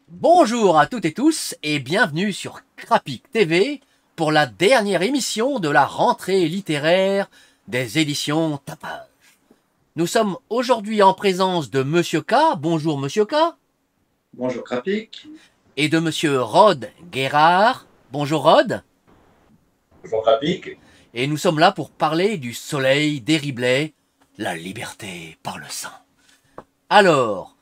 Bonjour à toutes et tous et bienvenue sur Crapic TV pour la dernière émission de la rentrée littéraire des éditions Tapage. Nous sommes aujourd'hui en présence de Monsieur K, bonjour Monsieur K, Bonjour Krapik. et de Monsieur Rod Guérard, bonjour Rod, Bonjour Krapik. et nous sommes là pour parler du soleil des Riblets, la liberté par le sang. Alors,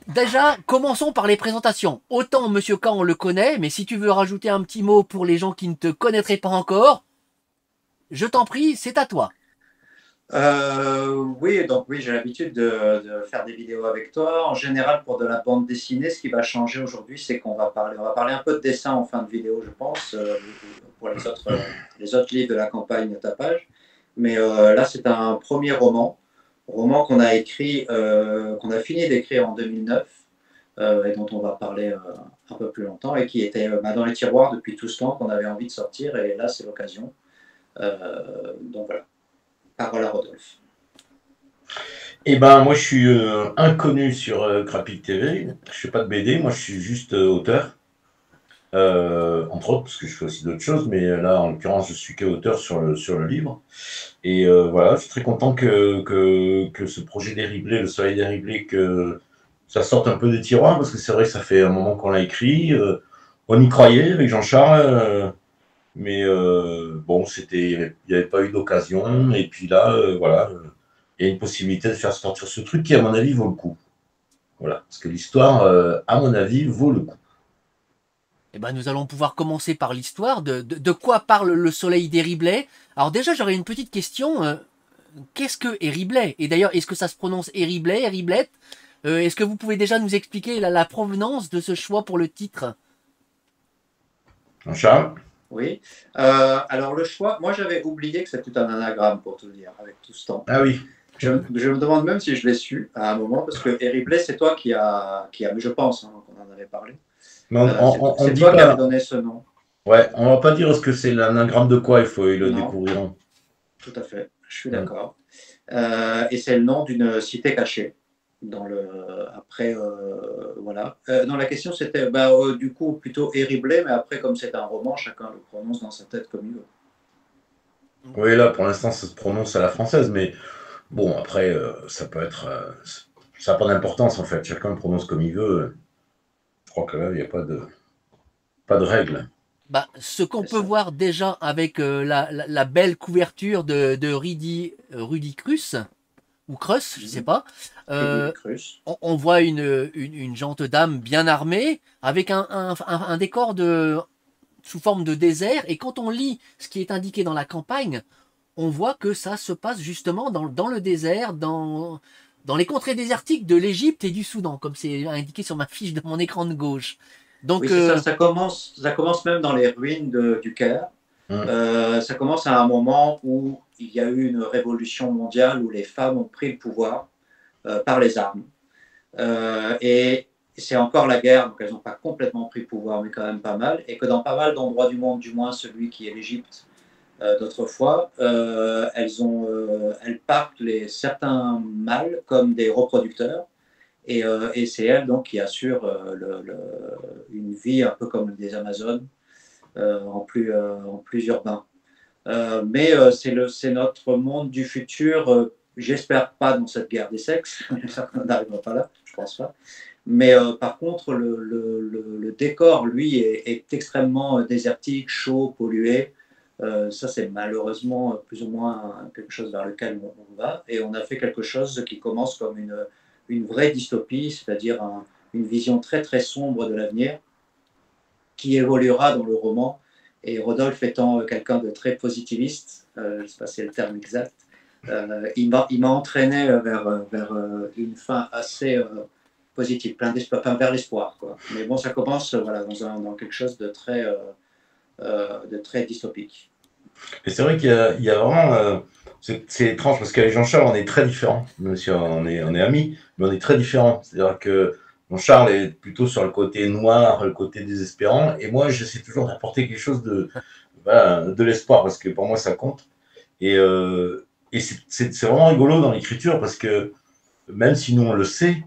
déjà, commençons par les présentations. Autant Monsieur K, on le connaît, mais si tu veux rajouter un petit mot pour les gens qui ne te connaîtraient pas encore, je t'en prie, c'est à toi. Oui, j'ai l'habitude de faire des vidéos avec toi. En général, pour de la bande dessinée, ce qui va changer aujourd'hui, c'est qu'on va parler un peu de dessin en fin de vidéo, je pense, pour les autres livres de la campagne Tapage. Mais là, c'est un premier roman qu'on a écrit, qu'on a fini d'écrire en 2009, et dont on va parler un peu plus longtemps, et qui était dans les tiroirs depuis tout ce temps qu'on avait envie de sortir, et là, c'est l'occasion. Donc voilà. Parole à Rodolphe. Eh ben, moi, je suis inconnu sur Krapik TV. Je fais pas de BD, moi, je suis juste auteur. Entre autres, parce que je fais aussi d'autres choses, mais là, en l'occurrence, je suis qu'auteur sur le livre. Et voilà, je suis très content que ce projet des Riblets, le soleil des Riblets, que ça sorte un peu des tiroirs, parce que c'est vrai que ça fait un moment qu'on l'a écrit. On y croyait avec Jean-Charles, mais bon, il n'y avait pas eu d'occasion. Et puis là, voilà, il y a une possibilité de faire sortir ce truc qui, à mon avis, vaut le coup. Voilà, parce que l'histoire, à mon avis, vaut le coup. Eh ben, nous allons pouvoir commencer par l'histoire. De quoi parle le soleil des Riblets? Alors déjà, j'aurais une petite question. Qu'est-ce que Riblet? Et d'ailleurs, est-ce que ça se prononce Riblet, Riblet? Est-ce que vous pouvez déjà nous expliquer la provenance de ce choix pour le titre? Jean-Charles? Oui. Alors le choix, moi j'avais oublié que c'était un anagramme pour tout dire, avec tout ce temps. Ah oui. Je me demande même si je l'ai su à un moment, parce que Eriblé, c'est toi mais je pense qu'on en avait parlé. Mais on C'est dit toi qui avais pas. donné ce nom. Ouais, on va pas dire ce que c'est l'anagramme de quoi, ils le Non, découvriront. tout à fait, je suis Mm. d'accord. Et c'est le nom d'une cité cachée. Après, voilà. Non, la question c'était, du coup, plutôt Eriblé, mais après, comme c'est un roman, chacun le prononce dans sa tête comme il veut. Oui, là, pour l'instant, ça se prononce à la française, mais bon, après, ça peut être. Ça n'a pas d'importance, en fait. Chacun le prononce comme il veut. Je crois que là, il n'y a pas de règle. Bah, ce qu'on C'est peut ça. voir déjà avec la belle couverture de Rudy Cruz, ou Crus, je sais Mhm. pas, Rudy euh, Cruz. on voit une gente dame bien armée avec un décor sous forme de désert. Et quand on lit ce qui est indiqué dans la campagne, on voit que ça se passe justement dans le désert, dans les contrées désertiques de l'Égypte et du Soudan, comme c'est indiqué sur ma fiche de mon écran de gauche. Oui, Donc, c'est ça. Ça commence même dans les ruines du Caire. Mm. Ça commence à un moment où il y a eu une révolution mondiale où les femmes ont pris le pouvoir par les armes. Et c'est encore la guerre, donc elles n'ont pas complètement pris le pouvoir, mais quand même pas mal. Et que dans pas mal d'endroits du monde, du moins celui qui est l'Égypte d'autrefois, elles partent certains mâles comme des reproducteurs. Et c'est elles donc qui assurent une vie un peu comme des Amazones, en plus urbain. C'est notre monde du futur. J'espère pas dans cette guerre des sexes. J'espère qu'on n'arrivera pas là. Je pense pas. Mais par contre, le décor, lui, est extrêmement désertique, chaud, pollué. Ça, c'est malheureusement plus ou moins quelque chose vers lequel on va. Et on a fait quelque chose qui commence comme une vraie dystopie, c'est-à-dire une vision très très sombre de l'avenir qui évoluera dans le roman. Et Rodolphe étant quelqu'un de très positiviste, je ne sais pas si c'est le terme exact, il m'a entraîné vers une fin assez positive, plein d'espoir, enfin, vers l'espoir, quoi. Mais bon, ça commence voilà, dans quelque chose de très dystopique. Et c'est vrai qu'il y a vraiment. C'est étrange parce qu'avec Jean-Charles, on est très différents. Même si on est amis, mais on est très différents. C'est-à-dire que Jean-Charles est plutôt sur le côté noir, le côté désespérant. Et moi, j'essaie toujours d'apporter quelque chose voilà, de l'espoir parce que pour moi, ça compte. Et c'est vraiment rigolo dans l'écriture parce que même si nous, on le sait,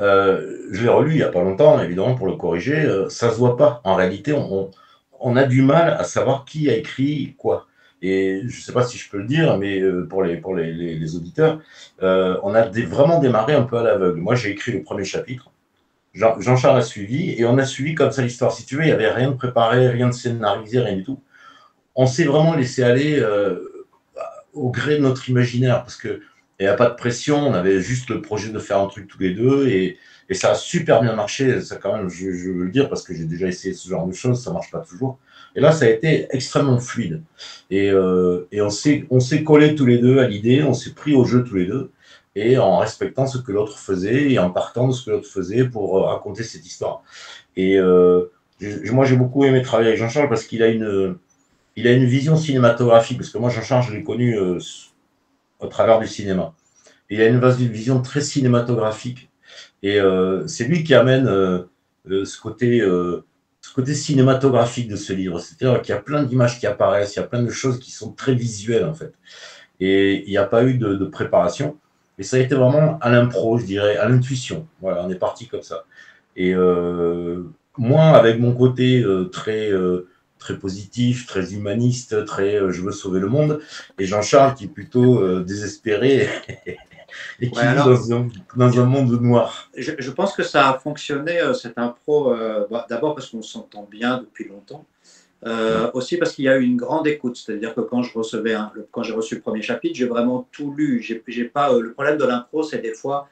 je l'ai relu il n'y a pas longtemps, évidemment, pour le corriger. Ça ne se voit pas. En réalité, on a du mal à savoir qui a écrit quoi. Et je ne sais pas si je peux le dire, mais pour les auditeurs, on a vraiment démarré un peu à l'aveugle. Moi, j'ai écrit le premier chapitre. Jean-Charles a suivi, et on a suivi comme ça l'histoire. Si tu veux, il n'y avait rien de préparé, rien de scénarisé, rien du tout. On s'est vraiment laissé aller au gré de notre imaginaire, parce qu'il n'y a pas de pression, on avait juste le projet de faire un truc tous les deux, et ça a super bien marché, ça quand même, je veux le dire, parce que j'ai déjà essayé ce genre de choses, ça ne marche pas toujours. Et là, ça a été extrêmement fluide. Et on s'est collés tous les deux à l'idée, on s'est pris au jeu tous les deux, et en respectant ce que l'autre faisait, et en partant de ce que l'autre faisait pour raconter cette histoire. Et moi, j'ai beaucoup aimé travailler avec Jean-Charles, parce qu'il a une vision cinématographique, parce que moi, Jean-Charles, je l'ai connu au travers du cinéma. Et il a une vision très cinématographique. Et c'est lui qui amène ce côté cinématographique de ce livre. C'est-à-dire qu'il y a plein d'images qui apparaissent, il y a plein de choses qui sont très visuelles, en fait. Et il n'y a pas eu de préparation. Et ça a été vraiment à l'impro, je dirais, à l'intuition. Voilà, on est parti comme ça. Et moi, avec mon côté très positif, très humaniste, je veux sauver le monde, et Jean-Charles qui est plutôt désespéré et qui Ouais, vit alors, dans un monde noir. je pense que ça a fonctionné, cette impro, d'abord parce qu'on s'entend bien depuis longtemps, aussi parce qu'il y a eu une grande écoute, c'est-à-dire que quand j'ai reçu le premier chapitre, j'ai vraiment tout lu. J'ai pas, le problème de l'impro, c'est des fois,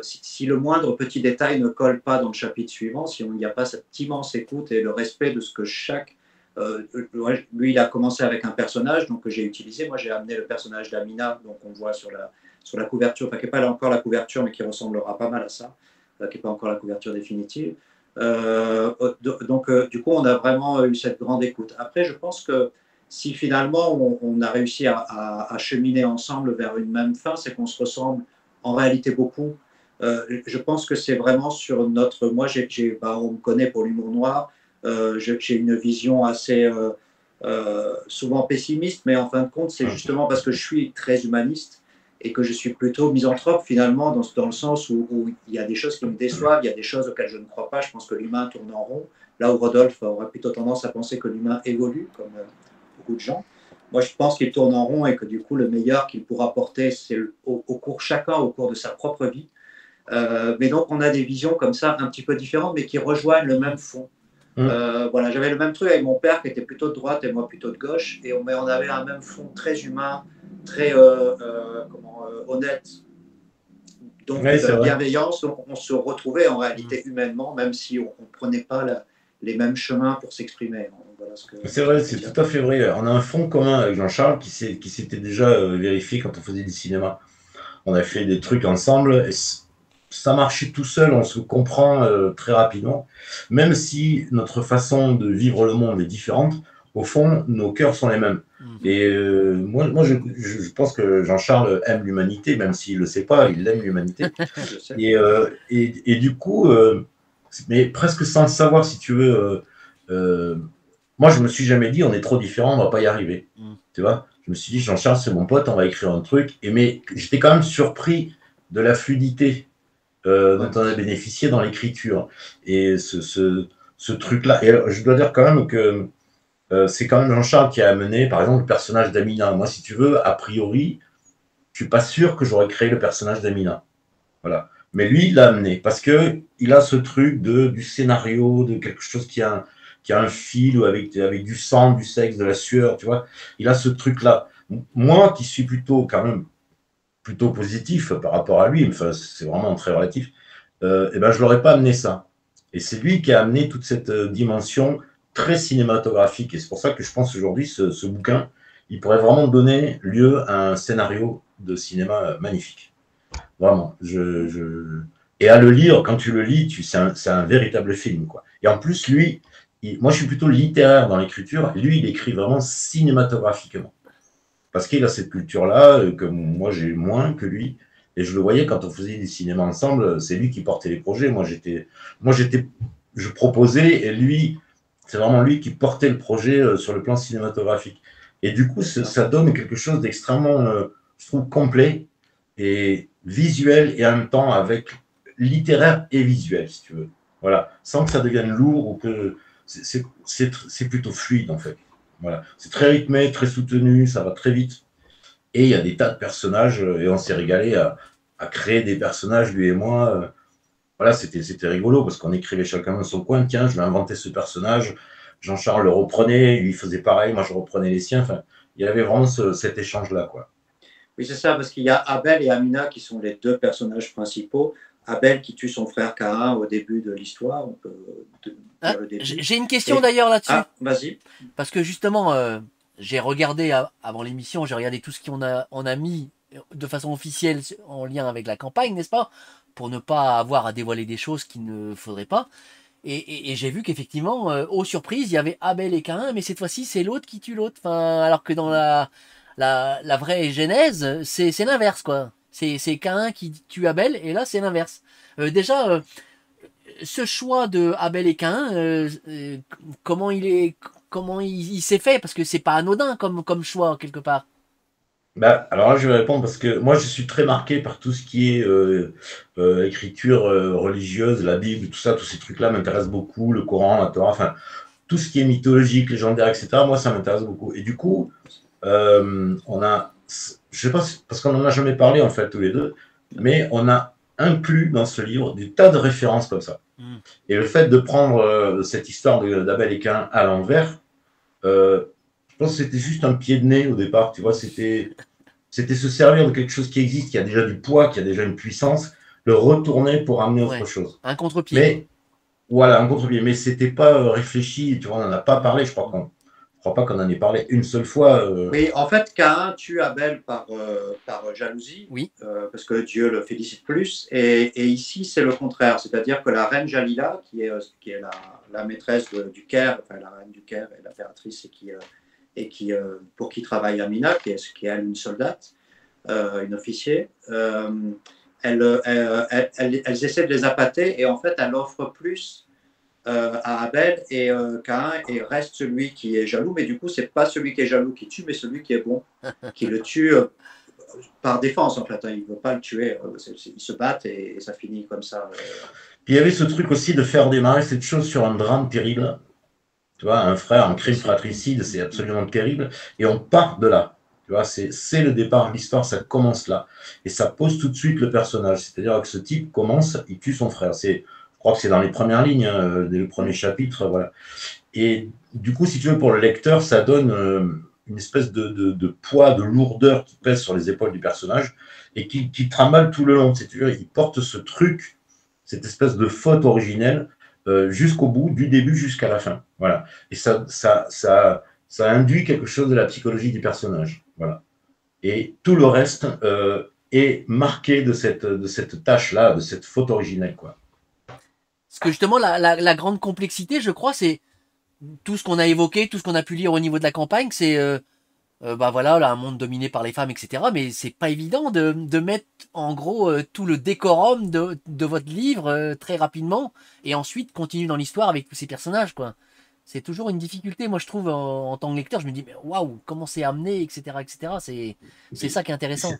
si le moindre petit détail ne colle pas dans le chapitre suivant, si il n'y a pas cette immense écoute et le respect de ce que chaque... lui, il a commencé avec un personnage donc, que j'ai utilisé. Moi, j'ai amené le personnage d'Amina, donc on voit sur la couverture, enfin qui n'est pas encore la couverture, mais qui ressemblera pas mal à ça, qui n'est pas encore la couverture définitive. Du coup, on a vraiment eu cette grande écoute. Après, je pense que si finalement on a réussi à cheminer ensemble vers une même fin, c'est qu'on se ressemble en réalité beaucoup. Je pense que c'est vraiment sur notre... Moi, on me connaît pour l'humour noir. J'ai une vision assez souvent pessimiste, mais en fin de compte, c'est justement parce que je suis très humaniste et que je suis plutôt misanthrope finalement dans le sens où il y a des choses qui me déçoivent, il y a des choses auxquelles je ne crois pas. Je pense que l'humain tourne en rond, là où Rodolphe aurait plutôt tendance à penser que l'humain évolue, comme beaucoup de gens. Moi, je pense qu'il tourne en rond et que du coup, le meilleur qu'il pourra porter, c'est chacun au cours de sa propre vie. Mais donc, on a des visions comme ça, un petit peu différentes, mais qui rejoignent le même fond. Voilà, j'avais le même truc avec mon père qui était plutôt de droite et moi plutôt de gauche, et on avait un même fond très humain, très honnête, donc Oui, de c'est la vrai. bienveillance. Donc on se retrouvait en réalité humainement, même si on ne prenait pas les mêmes chemins pour s'exprimer. Voilà C'est vrai, ce que je c'est veux dire. tout à fait vrai. On a un fond commun avec Jean-Charles qui s'était déjà vérifié quand on faisait du cinéma. On a fait des trucs ensemble et ça marchait tout seul, on se comprend très rapidement. Même si notre façon de vivre le monde est différente, au fond, nos cœurs sont les mêmes. Et moi je pense que Jean-Charles aime l'humanité, même s'il ne le sait pas, il aime l'humanité. Je sais. Et du coup, mais presque sans le savoir, si tu veux, moi, je me suis jamais dit, on est trop différents, on va pas y arriver. Tu vois, je me suis dit, Jean-Charles, c'est mon pote, on va écrire un truc. Mais j'étais quand même surpris de la fluidité dont on a bénéficié dans l'écriture. Et ce truc-là. Et je dois dire quand même que c'est quand même Jean-Charles qui a amené, par exemple, le personnage d'Amina. Moi, si tu veux, a priori, je suis pas sûr que j'aurais créé le personnage d'Amina. Voilà. Mais lui, il l'a amené parce que il a ce truc du scénario, de quelque chose qui a un fil ou avec du sang, du sexe, de la sueur, tu vois. Il a ce truc-là. Moi, qui suis quand même plutôt positif par rapport à lui, enfin, c'est vraiment très relatif, et ben, je l'aurais pas amené ça. Et c'est lui qui a amené toute cette dimension très cinématographique. Et c'est pour ça que je pense aujourd'hui, ce bouquin, il pourrait vraiment donner lieu à un scénario de cinéma magnifique. Vraiment. Et à le lire, quand tu le lis, c'est un véritable film, quoi. Et en plus, lui, moi je suis plutôt littéraire dans l'écriture, lui il écrit vraiment cinématographiquement. Parce qu'il a cette culture-là, que moi j'ai moins que lui. Et je le voyais quand on faisait du cinéma ensemble, c'est lui qui portait les projets. Je proposais et lui, c'est vraiment lui qui portait le projet sur le plan cinématographique. Et du coup, ça donne quelque chose d'extrêmement, je trouve, complet et visuel et en même temps avec littéraire et visuel, si tu veux. Voilà, sans que ça devienne lourd ou que c'est plutôt fluide en fait. Voilà, c'est très rythmé, très soutenu, ça va très vite. Et il y a des tas de personnages et on s'est régalé à créer des personnages, lui et moi. Voilà, c'était rigolo parce qu'on écrivait chacun dans son coin. Tiens, je vais inventer ce personnage. Jean-Charles le reprenait, lui faisait pareil, moi je reprenais les siens. Enfin, il y avait vraiment cet échange-là, quoi. Oui, c'est ça, parce qu'il y a Abel et Amina qui sont les deux personnages principaux. Abel qui tue son frère Caïn au début de l'histoire, on peut dire le début. J'ai une question d'ailleurs là-dessus. Ah, vas-y. Parce que justement, j'ai regardé avant l'émission, j'ai regardé tout ce qu'on a mis de façon officielle en lien avec la campagne, n'est-ce pas? Pour ne pas avoir à dévoiler des choses qu'il ne faudrait pas. Et j'ai vu qu'effectivement, aux surprises, il y avait Abel et Caïn, mais cette fois-ci, c'est l'autre qui tue l'autre. Enfin, alors que dans la vraie Genèse, c'est l'inverse, quoi. C'est Caïn qui tue Abel, et là, c'est l'inverse. Déjà, ce choix de Abel et Caïn, comment il s'est fait? Parce que c'est pas anodin comme choix, quelque part. Bah, alors là, je vais répondre parce que moi, je suis très marqué par tout ce qui est écriture religieuse, la Bible, tout ça, tous ces trucs-là m'intéressent beaucoup, le Coran, la Torah, enfin, tout ce qui est mythologique, légendaire, etc., moi, ça m'intéresse beaucoup. Et du coup, on a, je sais pas, parce qu'on n'en a jamais parlé, en fait, tous les deux, mais on a inclus dans ce livre des tas de références comme ça. Et le fait de prendre cette histoire d'Abel et Caïn à l'envers, je pense que c'était juste un pied de nez au départ, tu vois, c'était se servir de quelque chose qui existe, qui a déjà du poids, qui a déjà une puissance, le retourner pour amener autre chose. Un contre-pied. Mais voilà, un contre-pied. Mais c'était pas réfléchi, tu vois, on n'en a pas parlé, je crois pas qu'on en ait parlé une seule fois. Oui, en fait, Caïn tue Abel par jalousie, oui. Parce que Dieu le félicite plus. Et ici, c'est le contraire, c'est-à-dire que la reine Jalila, qui est la maîtresse du Caire, enfin la reine du Caire et l'impératrice, et qui pour qui travaille Amina, qui est elle une soldate, une officier, elles essaient de les appâter et en fait, elle offre plus à Abel et Caïn et reste celui qui est jaloux, mais du coup, c'est pas celui qui est jaloux qui tue, mais celui qui est bon, qui le tue par défense en fait. Hein, il ne veut pas le tuer, ils se battent et ça finit comme ça. Puis il y avait ce truc aussi de faire démarrer cette chose sur un drame terrible. Tu vois, un frère, un crime fratricide, c'est absolument terrible, et on part de là. Tu vois, c'est le départ, l'histoire, ça commence là. Et ça pose tout de suite le personnage. C'est-à-dire que ce type commence, il tue son frère. Je crois que c'est dans les premières lignes, hein, dès le premier chapitre, voilà. Et du coup, si tu veux, pour le lecteur, ça donne une espèce de poids, de lourdeur qui pèse sur les épaules du personnage et qui trimballe tout le long. Si tu veux, il porte ce truc, cette espèce de faute originelle jusqu'au bout, du début jusqu'à la fin. Voilà. Et ça induit quelque chose de la psychologie du personnage. Voilà. Et tout le reste est marqué de cette tâche-là, de cette faute originelle, quoi. Parce que justement, la grande complexité, je crois, c'est tout ce qu'on a évoqué, tout ce qu'on a pu lire au niveau de la campagne, c'est bah voilà, là, un monde dominé par les femmes, etc. Mais c'est pas évident de mettre en gros tout le décorum de votre livre très rapidement et ensuite continuer dans l'histoire avec tous ces personnages, quoi. C'est toujours une difficulté, moi je trouve, en tant que lecteur, je me dis, mais waouh, comment c'est amené, etc., etc. C'est ça qui est intéressant.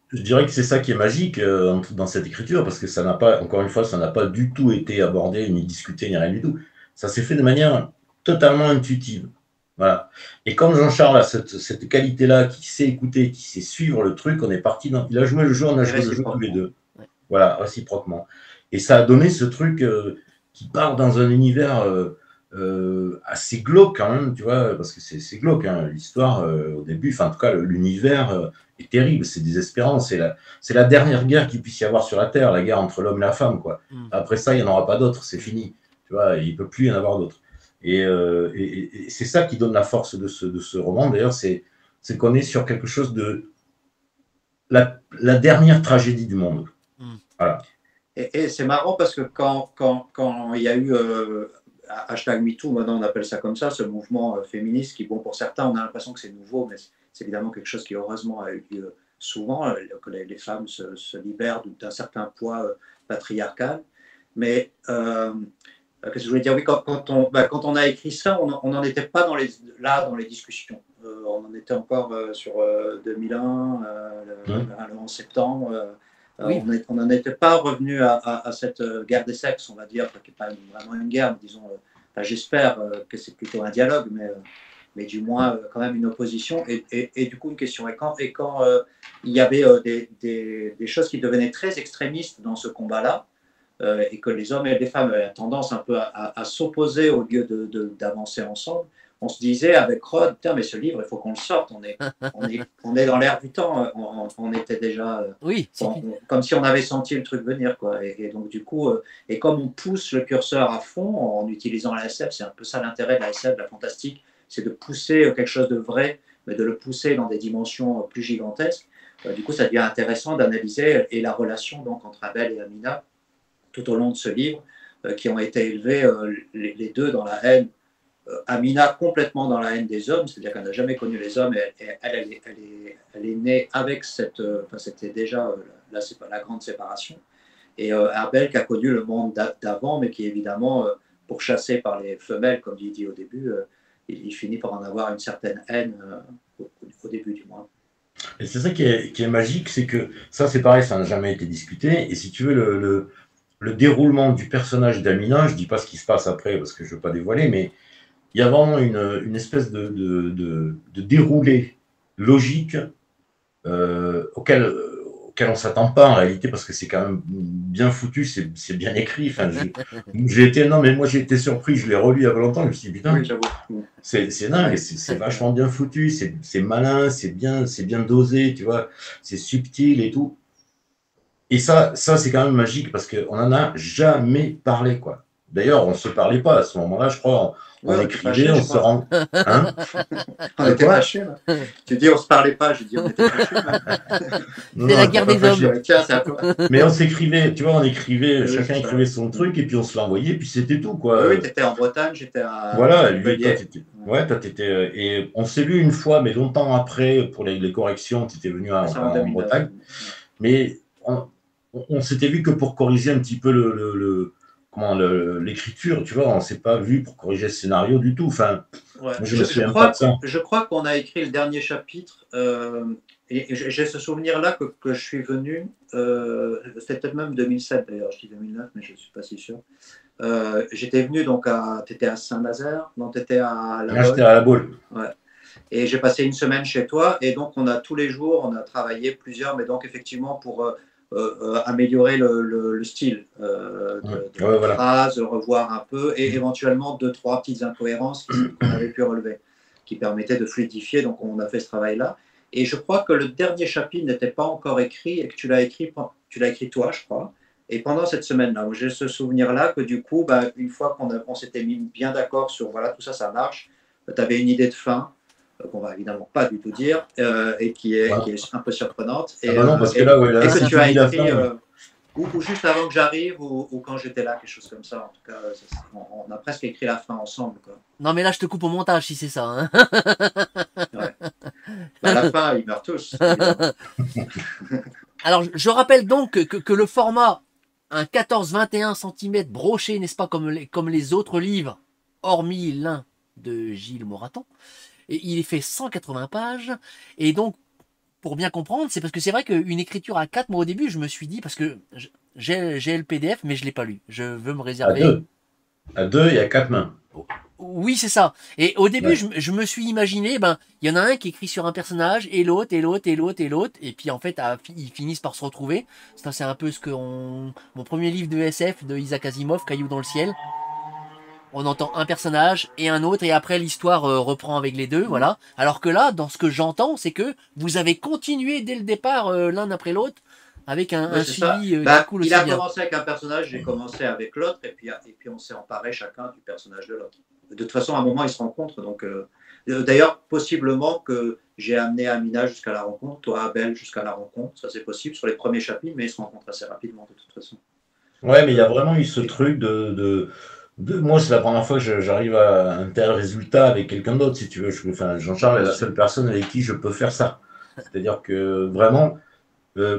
Je dirais que c'est ça qui est magique dans cette écriture, parce que ça n'a pas, encore une fois, ça n'a pas du tout été abordé, ni discuté, ni rien du tout. Ça s'est fait de manière totalement intuitive. Voilà. Et comme Jean-Charles a cette qualité-là, qui sait écouter, qui sait suivre le truc, on est parti dans. Il a joué le jeu, on a joué le jeu tous les deux. Ouais. Voilà, réciproquement. Et ça a donné ce truc qui part dans un univers assez glauque quand même, tu vois, parce que c'est glauque, hein, l'histoire au début, enfin en tout cas l'univers est terrible, c'est désespérant, c'est la dernière guerre qu'il puisse y avoir sur la Terre, la guerre entre l'homme et la femme, quoi. Après ça, il n'y en aura pas d'autres, c'est fini, tu vois, il ne peut plus y en avoir d'autres. Et c'est ça qui donne la force de ce roman, d'ailleurs, c'est qu'on est sur quelque chose de la dernière tragédie du monde. Voilà. Et c'est marrant parce que quand il y a eu #MeToo, maintenant on appelle ça comme ça, ce mouvement féministe qui, bon, pour certains, on a l'impression que c'est nouveau, mais c'est évidemment quelque chose qui, heureusement, a eu lieu souvent, que les femmes se libèrent d'un certain poids patriarcal. Mais qu'est-ce que je voulais dire? Oui, quand on a écrit ça, on n'en était pas dans les discussions. On en était encore sur 2001, le 11 septembre. Oui. On n'en était pas revenu à cette guerre des sexes, on va dire, qui n'est pas vraiment une guerre, mais disons, j'espère que c'est plutôt un dialogue, mais du moins quand même une opposition. Et du coup, une question. Et quand il y avait des choses qui devenaient très extrémistes dans ce combat-là, et que les hommes et les femmes avaient tendance un peu à s'opposer au lieu d'avancer ensemble, on se disait avec Rod, tiens, mais ce livre, il faut qu'on le sorte. On est dans l'air du temps. On était déjà Oui, comme si on avait senti le truc venir, quoi. Et donc du coup, et comme on pousse le curseur à fond en utilisant la SF, c'est un peu ça l'intérêt de la SF, de la fantastique, c'est de pousser quelque chose de vrai, mais de le pousser dans des dimensions plus gigantesques. Du coup, ça devient intéressant d'analyser et la relation donc entre Abel et Amina tout au long de ce livre, qui ont été élevés les deux dans la haine. Amina complètement dans la haine des hommes, c'est-à-dire qu'elle n'a jamais connu les hommes, et elle est née avec cette, c'était déjà la grande séparation. Et Abel qui a connu le monde d'avant, mais qui évidemment, pourchassé par les femelles, comme il dit au début, il finit par en avoir une certaine haine au début du moins. Et c'est ça qui est magique, c'est que ça c'est pareil, ça n'a jamais été discuté, et si tu veux le déroulement du personnage d'Amina, je dis pas ce qui se passe après parce que je veux pas dévoiler, mais il y a vraiment une espèce de déroulé logique auquel on s'attend pas en réalité, parce que c'est quand même bien foutu, c'est bien écrit. Enfin, j'ai été surpris, je l'ai relu il y a pas longtemps, je me suis dit putain, oui, c'est dingue, c'est vachement bien foutu, c'est malin, c'est bien dosé, tu vois, c'est subtil et tout. Et ça c'est quand même magique parce qu'on en a jamais parlé, quoi. D'ailleurs, on se parlait pas à ce moment-là, je crois. On écrivait, on se rend. Hein? On était fâchés. Tu dis on se parlait pas, j'ai dit on était fâchés. C'est la guerre des hommes. Tiens, c'est à toi. Mais on s'écrivait, tu vois, chacun écrivait son truc et puis on se l'envoyait, puis c'était tout, quoi. Oui, t'étais en Bretagne, j'étais à. Voilà, lui, toi, t'étais. Et on s'est vu une fois, mais longtemps après, pour les corrections, tu étais venu en Bretagne. Mais on s'était vu que pour corriger un petit peu l'écriture, tu vois, on ne s'est pas vu pour corriger le scénario du tout. Enfin, ouais. Je crois qu'on a écrit le dernier chapitre, et j'ai ce souvenir-là que je suis venu, c'était peut-être même 2007 d'ailleurs, je dis 2009, mais je ne suis pas si sûr. J'étais venu donc tu étais à Saint-Nazaire, non, tu étais à La Baule. J'étais à La Baule. Ouais. Et j'ai passé une semaine chez toi, et donc on a tous les jours, on a travaillé plusieurs, mais donc effectivement pour améliorer le style de voilà. phrase, revoir un peu, et éventuellement 2-3 petites incohérences qu'on avait pu relever, qui permettaient de fluidifier. Donc on a fait ce travail-là. Et je crois que le dernier chapitre n'était pas encore écrit, et que tu l'as écrit toi, je crois. Et pendant cette semaine-là, j'ai ce souvenir-là que du coup, une fois qu'on s'était mis bien d'accord sur voilà, tout ça, ça marche, tu avais une idée de fin, qu'on va évidemment pas du tout dire, et qui est un peu surprenante. Et, non, parce que là, que tu as écrit, ou juste avant que j'arrive, ou quand j'étais là, quelque chose comme ça. En tout cas, on a presque écrit la fin ensemble, quoi. Non, mais là, je te coupe au montage si c'est ça. Hein. Ouais. À la fin, ils meurent tous. Alors, je rappelle donc que le format, un 14-21 cm broché, n'est-ce pas, comme les autres livres, hormis l'un de Gilles Moraton, et il est fait 180 pages, et donc, pour bien comprendre, c'est parce que c'est vrai qu'une écriture à 4, moi au début, je me suis dit, parce que j'ai le PDF, mais je ne l'ai pas lu. Je veux me réserver. À 2 et à 4 mains. Oui, c'est ça. Et au début, je me suis imaginé, il y en a un qui écrit sur un personnage, et l'autre, et l'autre, et l'autre, et l'autre, et puis en fait, ils finissent par se retrouver. Ça, c'est un peu ce que mon premier livre de SF de Isaac Asimov, Caillou dans le ciel. On entend un personnage et un autre, et après l'histoire reprend avec les deux, voilà. Alors que là, dans ce que j'entends, c'est que vous avez continué dès le départ l'un après l'autre, avec un suivi qui coule aussi bien. Il a commencé avec un personnage, j'ai commencé avec l'autre, et puis on s'est emparé chacun du personnage de l'autre. De toute façon, à un moment, ils se rencontrent. Donc, d'ailleurs, possiblement que j'ai amené Amina jusqu'à la rencontre, toi, Abel, jusqu'à la rencontre. Ça, c'est possible sur les premiers chapitres, mais ils se rencontrent assez rapidement, de toute façon. Ouais, mais il y a vraiment eu ce truc moi, c'est la première fois que j'arrive à un tel résultat avec quelqu'un d'autre, si tu veux. Jean-Charles est la seule personne avec qui je peux faire ça. C'est-à-dire que vraiment,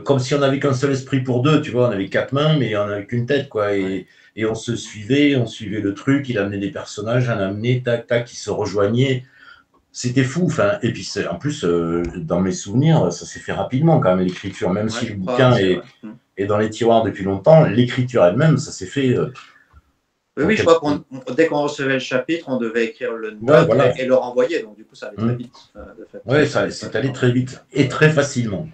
comme si on n'avait qu'un seul esprit pour deux, tu vois, on avait 4 mains, mais on n'avait qu'une tête, quoi. Et on se suivait, on suivait le truc, il amenait des personnages, on amenait, tac, tac, qui se rejoignaient. C'était fou. Enfin, et puis, en plus, dans mes souvenirs, ça s'est fait rapidement, quand même, l'écriture, même si le bouquin est dans les tiroirs depuis longtemps. L'écriture elle-même, ça s'est fait. Oui, je crois dès qu'on recevait le chapitre, on devait écrire le note voilà. et le renvoyer. Donc, du coup, ça allait très vite. De fait. Oui, c'est allé très vite et très facilement.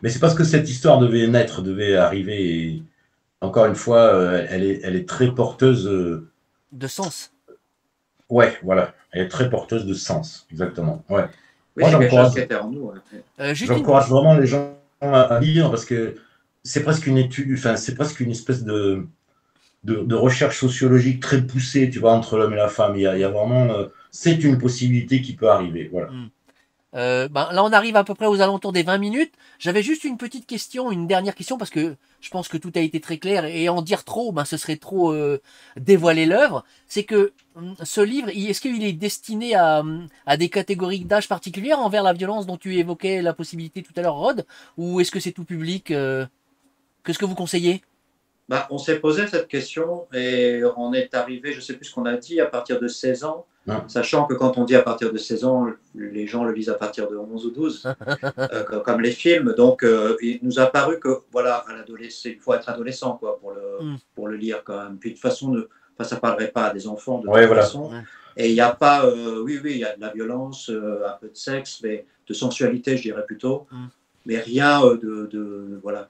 Mais c'est parce que cette histoire devait naître, devait arriver. Et, encore une fois, elle est très porteuse. De sens. Ouais, voilà. Elle est très porteuse de sens, exactement. Ouais. Oui, Moi, c'est quelque chose qui était en nous. j'encourage vraiment les gens à lire parce que c'est presque une étude, enfin, c'est presque une espèce de recherche sociologique très poussée, tu vois, entre l'homme et la femme. Il y a vraiment, c'est une possibilité qui peut arriver. Voilà. Là, on arrive à peu près aux alentours des 20 minutes. J'avais juste une petite question, une dernière question, parce que je pense que tout a été très clair, et en dire trop, ce serait trop dévoiler l'œuvre. C'est que ce livre, est-ce qu'il est destiné à des catégories d'âge particulières envers la violence dont tu évoquais la possibilité tout à l'heure, Rod, ou est-ce que c'est tout public Qu'est-ce que vous conseillez? On s'est posé cette question et on est arrivé, je ne sais plus ce qu'on a dit, à partir de 16 ans, sachant que quand on dit à partir de 16 ans, les gens le lisent à partir de 11 ou 12, comme les films. Donc, il nous a paru que, voilà, à l'adolescence, il faut être adolescent quoi, pour le lire quand même. Puis de toute façon, ça ne parlerait pas à des enfants de toute façon. Ouais. Et il n'y a pas, oui, il y a de la violence, un peu de sexe, mais de sensualité, je dirais plutôt. Mais rien voilà,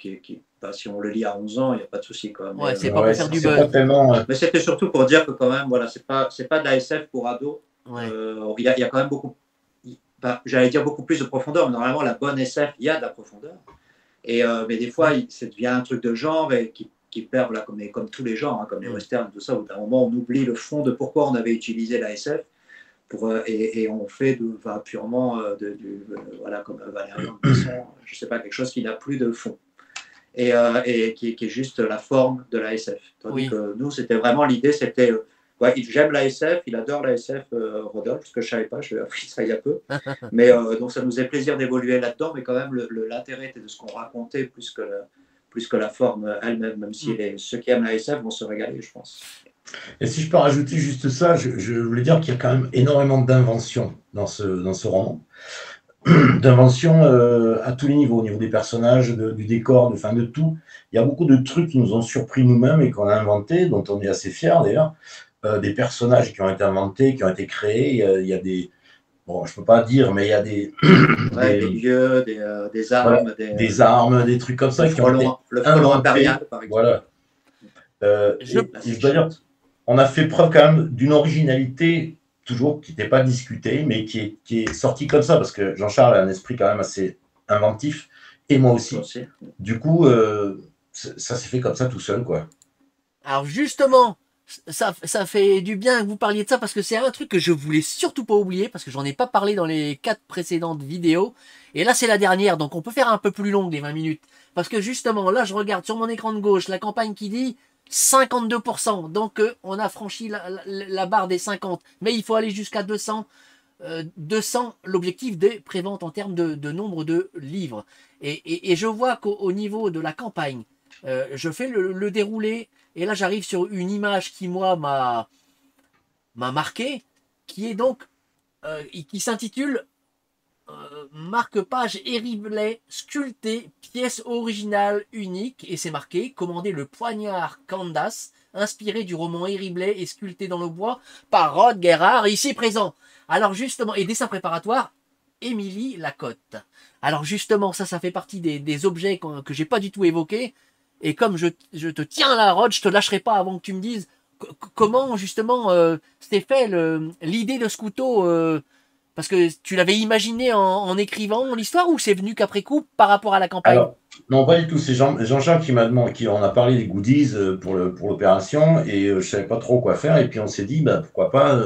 si on le lit à 11 ans, il n'y a pas de souci quand même. Ouais, c'est pas pour faire du buzz. Mais c'était surtout pour dire que quand même, voilà, c'est pas de la SF pour ados. Ouais. Il y a quand même beaucoup, j'allais dire beaucoup plus de profondeur, mais normalement, la bonne SF, il y a de la profondeur. Mais des fois, ça devient un truc de genre et qui perd, là, comme tous les genres, comme les westerns, tout ça, où d'un moment, on oublie le fond de pourquoi on avait utilisé la SF. Et on fait purement voilà, comme Valérian Besson, je ne sais pas, quelque chose qui n'a plus de fond et qui est juste la forme de la SF. Tandis que nous, c'était vraiment l'idée, c'était j'aime la SF, il adore la SF, Rodolphe, parce que je ne savais pas, je l'ai appris ça il y a peu. Mais donc ça nous faisait plaisir d'évoluer là-dedans, mais quand même l'intérêt était de ce qu'on racontait plus que la forme elle-même, même si ceux qui aiment la SF vont se régaler, je pense. Et si je peux rajouter juste ça, je voulais dire qu'il y a quand même énormément d'inventions dans ce roman. D'inventions à tous les niveaux, au niveau des personnages, du décor, de tout. Il y a beaucoup de trucs qui nous ont surpris nous-mêmes et qu'on a inventés, dont on est assez fiers d'ailleurs. Des personnages qui ont été inventés, qui ont été créés. Il y a des... Bon, je ne peux pas dire, mais il y a des... des lieux, des armes. Voilà, des armes, des trucs comme ça qui ont été le frelon impérial, par exemple. Voilà. Je dois dire, on a fait preuve quand même d'une originalité toujours qui n'était pas discutée, mais qui est sortie comme ça, parce que Jean-Charles a un esprit quand même assez inventif, et moi aussi. Du coup, ça s'est fait comme ça tout seul, quoi. Alors justement, ça fait du bien que vous parliez de ça, parce que c'est un truc que je voulais surtout pas oublier, parce que j'en ai pas parlé dans les 4 précédentes vidéos, et là c'est la dernière, donc on peut faire un peu plus longue, les 20 minutes. Parce que justement, là je regarde sur mon écran de gauche la campagne qui dit 52%, donc on a franchi la barre des 50, mais il faut aller jusqu'à 200. 200, l'objectif des préventes en termes de nombre de livres. Et je vois qu'au niveau de la campagne, je fais le déroulé, et là j'arrive sur une image qui, moi, m'a marqué, qui est donc, qui s'intitule marque-page Hériblet sculpté, pièce originale unique, et c'est marqué commandé le poignard Candace, inspiré du roman Hériblet et sculpté dans le bois par Rod Gerhard, ici présent. Alors justement, et dessin préparatoire, Émilie Lacotte. Alors justement, ça fait partie des objets que j'ai pas du tout évoqués, et comme je te tiens là, Rod, je te lâcherai pas avant que tu me dises comment justement c'était fait l'idée de ce couteau. Parce que tu l'avais imaginé en écrivant l'histoire, ou c'est venu qu'après coup par rapport à la campagne? Alors, non, pas du tout. C'est Jean-Jacques qui en a parlé des goodies pour l'opération, et je ne savais pas trop quoi faire. Et puis on s'est dit, pourquoi pas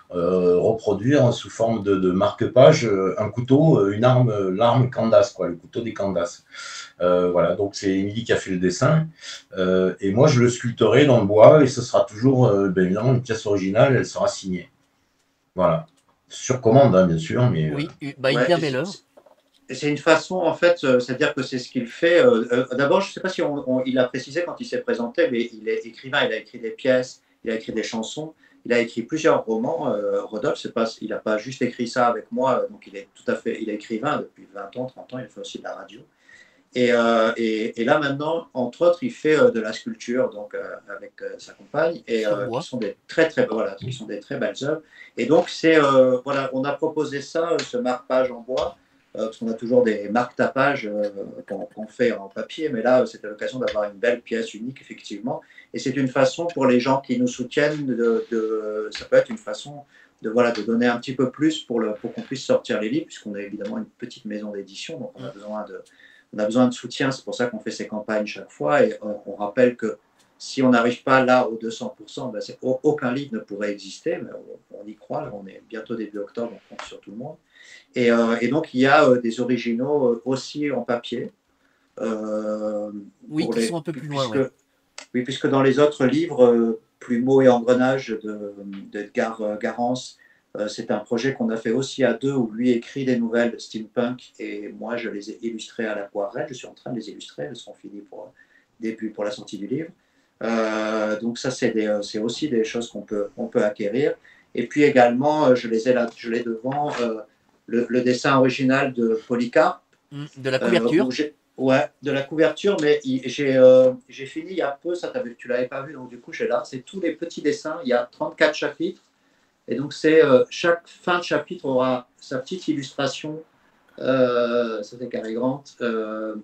reproduire sous forme de marque-page un couteau, une arme, l'arme Candace, quoi, le couteau des Candace. Voilà, donc c'est Émilie qui a fait le dessin. Et moi, je le sculpterai dans le bois, et ce sera toujours, évidemment, une pièce originale, elle sera signée. Voilà. Sur commande, hein, bien sûr. Mais, oui, une bien belle œuvre. C'est une façon, en fait, c'est-à-dire que c'est ce qu'il fait. D'abord, je ne sais pas si il a précisé quand il s'est présenté, mais il est écrivain, il a écrit des pièces, il a écrit des chansons, il a écrit plusieurs romans. Rodolphe, il n'a pas juste écrit ça avec moi, donc il est écrivain depuis 20 ans, 30 ans, il fait aussi de la radio. Et là maintenant, entre autres, il fait de la sculpture donc avec sa compagne et qui sont des voilà, qui sont des très belles œuvres. Et donc c'est voilà, on a proposé ça, ce marque-page en bois, parce qu'on a toujours des marque-tapage qu'on fait en papier, mais là c'était l'occasion d'avoir une belle pièce unique effectivement. Et c'est une façon pour les gens qui nous soutiennent ça peut être une façon de voilà, de donner un petit peu plus pour qu'on puisse sortir les livres, puisqu'on est évidemment une petite maison d'édition, donc on a besoin de soutien, c'est pour ça qu'on fait ces campagnes chaque fois. Et on rappelle que si on n'arrive pas là aux 200%, ben aucun livre ne pourrait exister. Mais on y croit, on est bientôt début octobre, on compte sur tout le monde. Et donc, il y a des originaux aussi en papier. Oui, qui sont un peu plus loin. Ouais. Oui, puisque dans les autres livres, Plumeau et Engrenage d'Edgar Garance, c'est un projet qu'on a fait aussi à deux, où lui écrit des nouvelles steampunk et moi je les ai illustrées à l'aquarelle. Je suis en train de les illustrer, elles seront finies pour la sortie du livre. Donc ça c'est aussi des choses qu'on peut acquérir. Et puis également, je l'ai devant, le dessin original de Polycarpe. De la couverture. Ouais, de la couverture, mais j'ai fini il y a peu, ça tu l'avais pas vu, donc du coup j'ai là, c'est tous les petits dessins, il y a 34 chapitres. Et donc, chaque fin de chapitre aura sa petite illustration. Ça fait Cary Grant.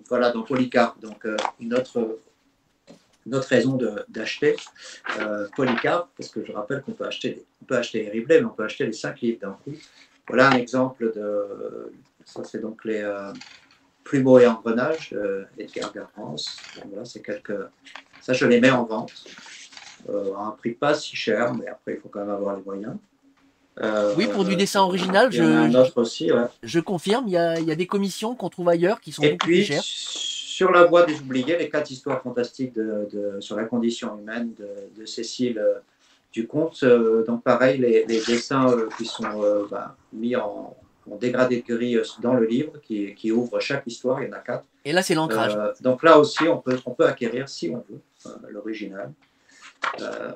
Voilà, dans Polycarpe. Donc, une autre raison d'acheter Polycarpe, parce que je rappelle qu'on peut acheter les Ribley, mais on peut acheter les 5 livres d'un coup. Voilà un exemple de. Ça, c'est donc les Plumeau et Engrenage, Edgar Garance. Voilà, c'est ça, je les mets en vente. À un prix pas si cher, mais après, il faut quand même avoir les moyens. Oui, pour du dessin original, je confirme, il y a des commissions qu'on trouve ailleurs qui sont beaucoup plus chères. Sur La Voie des oubliés, les 4 histoires fantastiques sur la condition humaine de Cécile Ducomte, donc pareil, les dessins qui sont mis en dégradé de gris dans le livre, qui ouvre chaque histoire, il y en a 4. Et là, c'est l'ancrage. Donc là aussi, on peut acquérir, si on veut, l'original.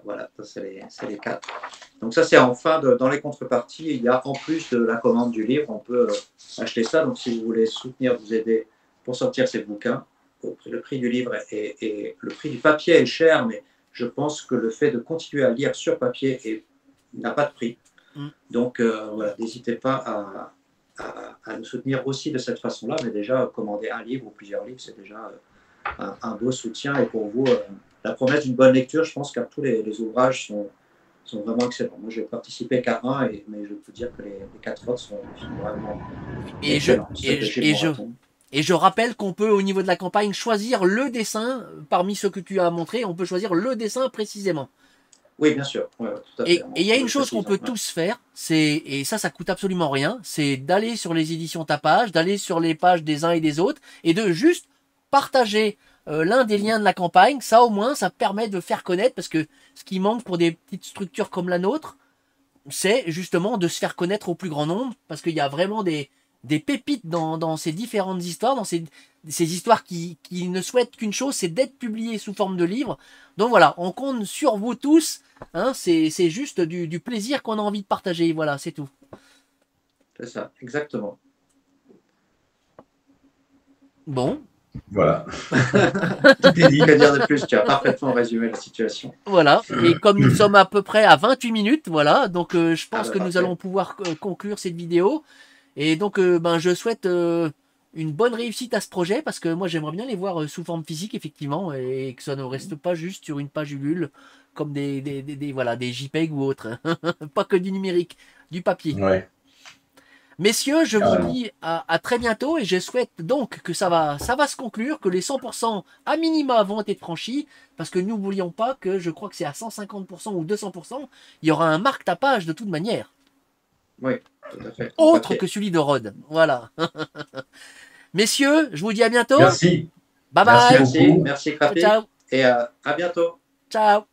Voilà, ça c'est les 4. Donc ça c'est enfin dans les contreparties, il y a en plus de la commande du livre, on peut acheter ça. Donc si vous voulez vous aider pour sortir ces bouquins, le prix du livre et le prix du papier est cher, mais je pense que le fait de continuer à lire sur papier n'a pas de prix. Donc voilà, n'hésitez pas à nous soutenir aussi de cette façon-là, mais déjà commander un livre ou plusieurs livres, c'est déjà un beau soutien. Et pour vous, la promesse d'une bonne lecture, je pense que tous les ouvrages sont vraiment excellents. Moi, je n'ai participé qu'à un, mais je peux dire que les 4 autres sont vraiment excellents. Et je rappelle qu'on peut, au niveau de la campagne, choisir le dessin, parmi ceux que tu as montré, on peut choisir le dessin précisément. Oui, bien sûr. Ouais, tout à fait. Et il y a une chose qu'on peut tous faire, et ça coûte absolument rien, c'est d'aller sur les éditions Tapage, d'aller sur les pages des uns et des autres, et de juste partager l'un des liens de la campagne. Ça, au moins, ça permet de faire connaître, parce que ce qui manque pour des petites structures comme la nôtre, c'est justement de se faire connaître au plus grand nombre, parce qu'il y a vraiment des pépites dans ces différentes histoires, dans ces histoires qui ne souhaitent qu'une chose, c'est d'être publiées sous forme de livre. Donc voilà, on compte sur vous tous, hein, c'est juste du plaisir qu'on a envie de partager, voilà, c'est tout. C'est ça, exactement. Bon. Voilà. Tout est dit. Que dire de plus, tu as parfaitement résumé la situation. Voilà, et comme nous sommes à peu près à 28 minutes, voilà, donc je pense que nous allons pouvoir conclure cette vidéo. Et donc, je souhaite une bonne réussite à ce projet, parce que moi, j'aimerais bien les voir sous forme physique, effectivement, et que ça ne reste pas juste sur une page Ulule, comme des JPEG ou autres. Pas que du numérique, du papier. Ouais. Messieurs, je vous dis à très bientôt, et je souhaite donc que ça va se conclure, que les 100% à minima vont être franchis, parce que n'oublions pas que je crois que c'est à 150% ou 200%, il y aura un marque-tapage de toute manière. Oui, tout à fait. Autre que celui de Rhodes. Voilà. Messieurs, je vous dis à bientôt. Merci. Bye bye. Merci Crapi. Ciao. Et à bientôt. Ciao.